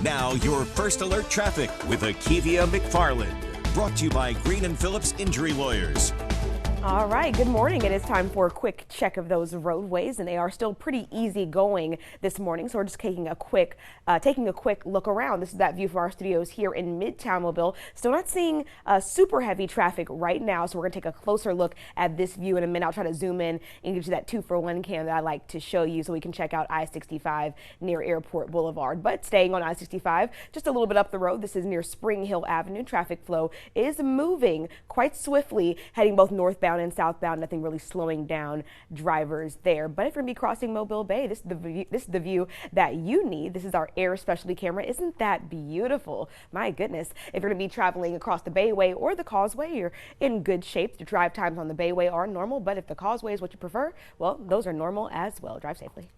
Now your first alert traffic with Akievia McFarland. Brought to you by Green and Phillips Injury Lawyers. All right, good morning. It is time for a quick check of those roadways, and they are still pretty easy going this morning. So we're just taking a quick look around. This is that view from our studios here in Midtown Mobile. Still not seeing super heavy traffic right now, so we're going to take a closer look at this view in a minute. I'll try to zoom in and give you that 2-for-1 cam that I like to show you so we can check out I-65 near Airport Boulevard. But staying on I-65, just a little bit up the road, this is near Spring Hill Avenue. Traffic flow is moving quite swiftly, heading both northbound and southbound. Nothing really slowing down drivers there. But if you're going to be crossing Mobile Bay, this is the view that you need. This is our air specialty camera. Isn't that beautiful? My goodness. If you're going to be traveling across the Bayway or the Causeway, you're in good shape. The drive times on the Bayway are normal, but if the Causeway is what you prefer, well, those are normal as well. Drive safely.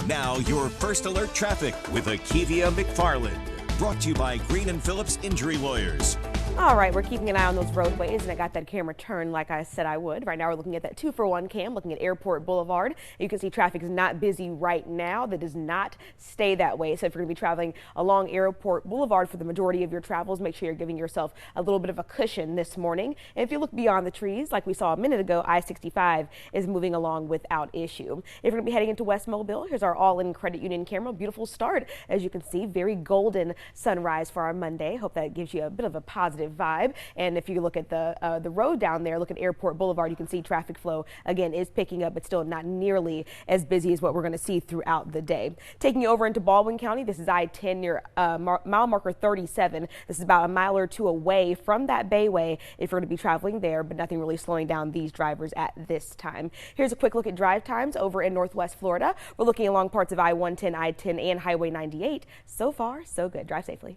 Now your first alert traffic with Akievia McFarland. Brought to you by Green and Phillips Injury Lawyers. All right, we're keeping an eye on those roadways, and I got that camera turned like I said I would. Right now we're looking at that 2-for-1 cam, looking at Airport Boulevard. You can see traffic is not busy right now. That does not stay that way. So if you're going to be traveling along Airport Boulevard for the majority of your travels, make sure you're giving yourself a little bit of a cushion this morning. And if you look beyond the trees, like we saw a minute ago, I-65 is moving along without issue. If you're going to be heading into West Mobile, here's our all-in credit union camera. Beautiful start, as you can see. Very golden sunrise for our Monday. Hope that gives you a bit of a positive vibe. And if you look at the road down there, look at Airport Boulevard, you can see traffic flow again is picking up, but still not nearly as busy as what we're going to see throughout the day. Taking you over into Baldwin County, this is I-10 near mile marker 37. This is about a mile or two away from that Bayway if you're going to be traveling there, but nothing really slowing down these drivers at this time. Here's a quick look at drive times over in Northwest Florida. We're looking along parts of I-110, I-10, and Highway 98. So far, so good. Drive safely.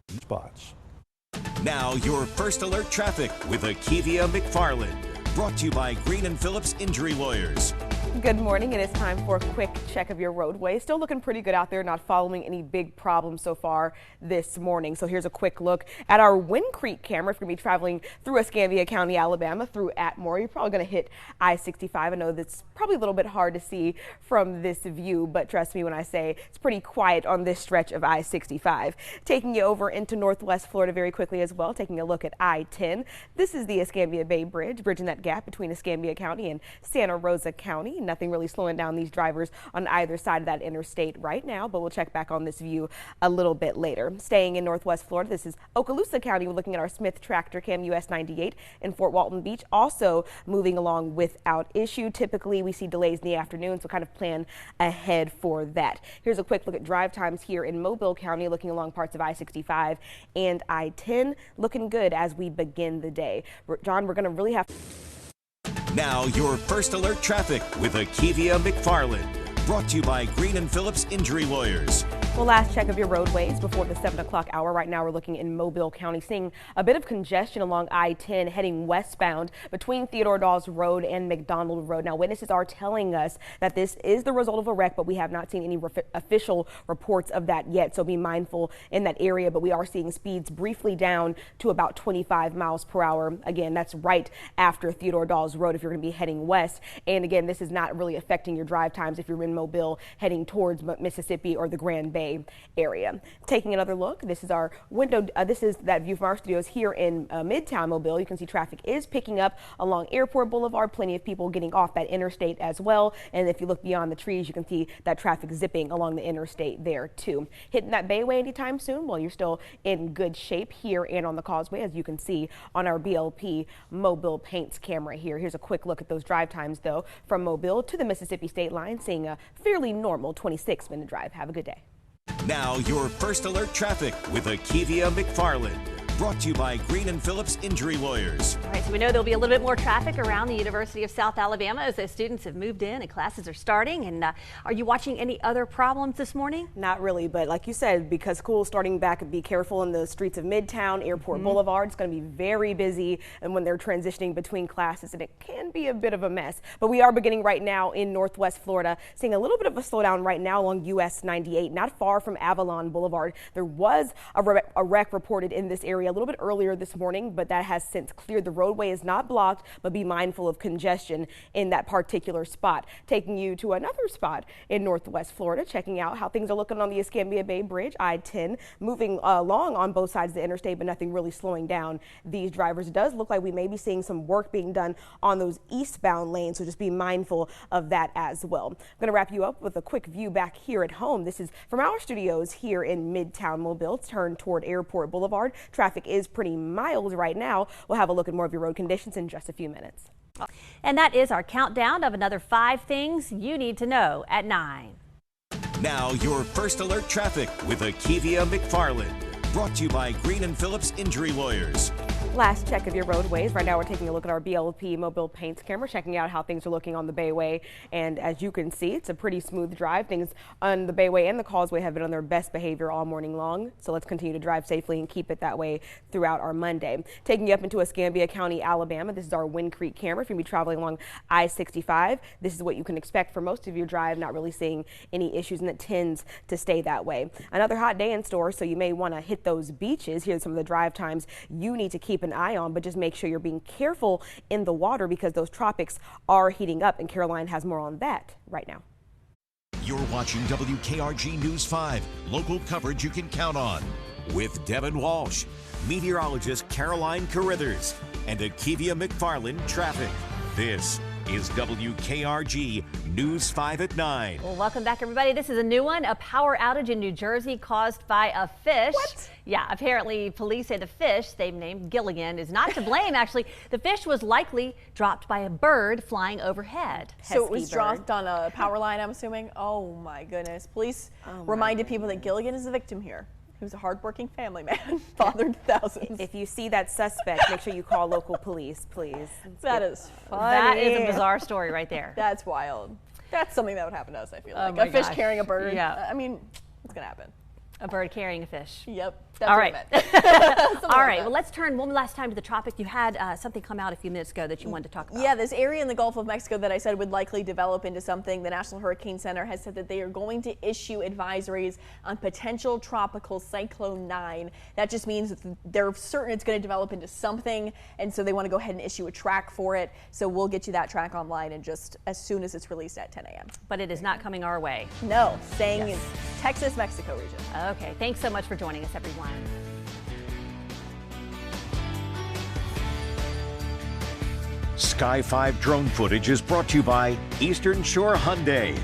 Spots. Now your first alert traffic with Akievia McFarland. Brought to you by Green and Phillips Injury Lawyers. Good morning. It is time for a quick check of your roadway. Still looking pretty good out there, not following any big problems so far this morning. So here's a quick look at our Wind Creek camera. If you're going to be traveling through Akievia County, Alabama, through Atmore, you're probably going to hit I-65. I know that's probably a little bit hard to see from this view, but trust me when I say it's pretty quiet on this stretch of I-65. Taking you over into Northwest Florida very quickly as well, taking a look at I-10. This is the Escambia Bay Bridge, bridging that gap between Escambia County and Santa Rosa County. Nothing really slowing down these drivers on either side of that interstate right now, but we'll check back on this view a little bit later. Staying in Northwest Florida, this is Okaloosa County. We're looking at our Smith Tractor Cam US 98 in Fort Walton Beach, also moving along without issue. Typically, we see delays in the afternoon, so kind of plan ahead for that. Here's a quick look at drive times here in Mobile County, looking along parts of I-65 and I-10. Looking good as we begin the day. John, we're going to really have Now your first alert traffic with Akievia McFarland. Brought to you by Green and Phillips Injury Lawyers. Well, last check of your roadways before the 7 o'clock hour. Right now we're looking in Mobile County, seeing a bit of congestion along I-10 heading westbound between Theodore Dawes Road and McDonald Road. Now witnesses are telling us that this is the result of a wreck, but we have not seen any official reports of that yet, so be mindful in that area. But we are seeing speeds briefly down to about 25 miles per hour. Again, that's right after Theodore Dawes Road if you're going to be heading west. And again, this is not really affecting your drive times if you're in Mobile heading towards Mississippi or the Grand Bay area. Taking another look, this is our window. This is that view from our studios here in Midtown Mobile. You can see traffic is picking up along Airport Boulevard. Plenty of people getting off that interstate as well. And if you look beyond the trees, you can see that traffic zipping along the interstate there too. Hitting that Bayway anytime soon? Well, you're still in good shape here and on the Causeway, as you can see on our BLP Mobile Paints camera here. Here's a quick look at those drive times though from Mobile to the Mississippi state line, seeing a fairly normal 26-minute drive. Have a good day. Now your first alert traffic with Akievia McFarland. Brought to you by Green and Phillips Injury Lawyers. All right, so we know there'll be a little bit more traffic around the University of South Alabama as the students have moved in and classes are starting. And are you watching any other problems this morning? Not really, but like you said, because school's starting back, be careful in the streets of Midtown, Airport Boulevard. It's going to be very busy, and when they're transitioning between classes, and it can be a bit of a mess. But we are beginning right now in Northwest Florida, seeing a little bit of a slowdown right now along US 98, not far from Avalon Boulevard. There was a wreck reported in this area a little bit earlier this morning, but that has since cleared. The roadway is not blocked, but be mindful of congestion in that particular spot. Taking you to another spot in Northwest Florida, checking out how things are looking on the Escambia Bay Bridge, I-10, moving along on both sides of the interstate, but nothing really slowing down these drivers. It does look like we may be seeing some work being done on those eastbound lanes, so just be mindful of that as well. I'm going to wrap you up with a quick view back here at home. This is from our studios here in Midtown Mobile. Turn toward Airport Boulevard. Traffic is pretty mild right now. We'll have a look at more of your road conditions in just a few minutes. And that is our countdown of another 5 things you need to know at 9. Now your first alert traffic with Akievia McFarland. Brought to you by Green and Phillips Injury Lawyers. Last check of your roadways. Right now we're taking a look at our BLP mobile paints camera, checking out how things are looking on the Bayway. And as you can see, it's a pretty smooth drive. Things on the Bayway and the Causeway have been on their best behavior all morning long. So let's continue to drive safely and keep it that way throughout our Monday. Taking you up into Escambia County, Alabama. This is our Wind Creek camera. If you're going to be traveling along I-65, this is what you can expect for most of your drive. Not really seeing any issues, and it tends to stay that way. Another hot day in store, so you may want to hit those beaches. Here's some of the drive times you need to keep an eye on, but just make sure you're being careful in the water because those tropics are heating up, and Caroline has more on that right now. You're watching WKRG News 5, local coverage you can count on. With Devin Walsh, meteorologist Caroline Carithers, and Akievia McFarland traffic. This is WKRG News 5 at 9. Well, welcome back, everybody. This is a new one. A power outage in New Jersey caused by a fish. What? Yeah, apparently police say the fish they've named Gilligan is not to blame. Actually, the fish was likely dropped by a bird flying overhead. So it was dropped on a power line, I'm assuming? Oh my goodness. Police reminded people that Gilligan is the victim here. He was a hardworking family man, fathered thousands. If you see that suspect, make sure you call local police, please. That is funny. That is a bizarre story right there. That's wild. That's something that would happen to us, I feel like. my A fish gosh. carrying a bird. Yeah. I mean, it's going to happen. A bird carrying a fish. Yep. That's All what right. I meant. All right. Well, let's turn one last time to the tropic. You had something come out a few minutes ago that you wanted to talk about. Yeah, this area in the Gulf of Mexico that I said would likely develop into something. The National Hurricane Center has said that they are going to issue advisories on potential tropical cyclone 9. That just means that they're certain it's going to develop into something, and so they want to go ahead and issue a track for it. So we'll get you that track online and just as soon as it's released at 10 a.m. But it is not coming our way. No, staying in Texas, Mexico region. Okay. Thanks so much for joining us, everyone. Sky 5 drone footage is brought to you by Eastern Shore Hyundai.